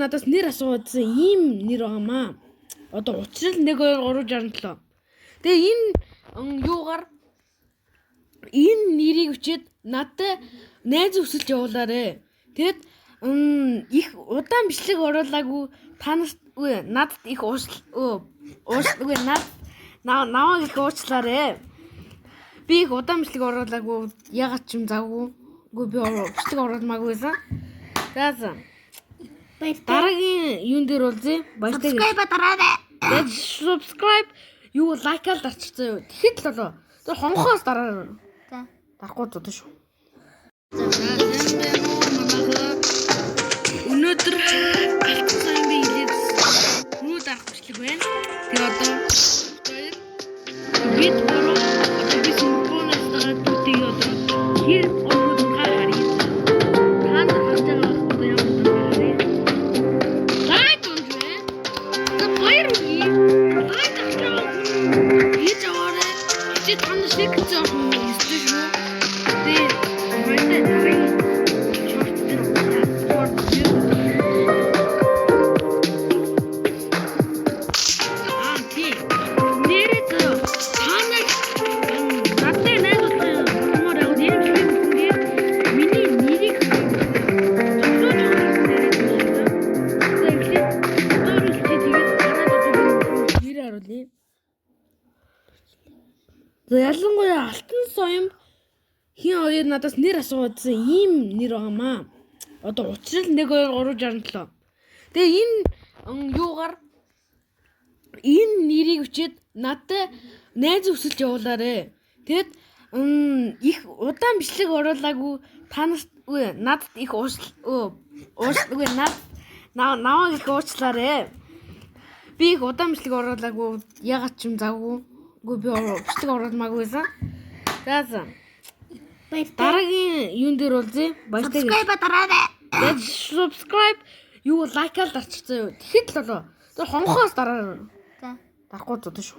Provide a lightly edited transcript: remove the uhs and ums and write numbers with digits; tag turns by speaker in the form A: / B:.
A: надаас нэр асуусан ийм нэр байгаамаа. Одоо учрал 1 2 3 67. Тэгээ энэ юугаар энэ нэрийг өчөөд надад найз өсөлж явуулаарэ. Тэгэд их удаан бичлэг оруулаагүй танаас надад их наваг их уучлаарэ. Би их удаан бичлэг оруулаагүй ягаад ч юм завгүй. Үгүй би бичлэг оруулмаагүй байсан. За. Дараагийн юун дээр болзээ.
B: Subscribe дараарай.
A: Subscribe юу лайкаар дарчихсан юу. Тэгэхэд л болоо. Тэр хонхоос дараарай.
B: За.
A: Дарахгүй зодоо шүү. Өнөөдөр альцсан юм би хэлээд рүү дарах бичлэг байна. Тэгээ одоо бид өөрөө би синхронос дагаад дүүтийг одоо хэр ороод харъя. Таанд харж байгаа одоо ямар харъя. Лайк онжээ. За баяр үгүй. Лайк авчаа. Хийж аваарай. Чи тань шиг зөөх юм эсвэл шүү. Тэгээ ялангуяа алтан соём хин хоёр надаас нэр асуусан ийм нэр байгаамаа. Одоо учрал 1 2 3 67. Тэгээ энэ юугаар энэ нэрийг өчөөд надад найз өсөлж явуулаарэ. Тэгэд их удаан бичлэг оруулаагүй танаас надад их наваг их уучлаарэ. Би их удаан бичлэг оруулаагүй ягаад ч юм завгүй. Үгүй би бичлэг оруулмаагүй байсан. За. Дараагийн юун дээр болзээ.
B: Subscribe дараарай.
A: Subscribe юу лайкаар дарчихсан юу. Тэгэхэд л болоо. Тэр хонхоос дараарай.
B: За.
A: Дарахгүй зодоо шүү.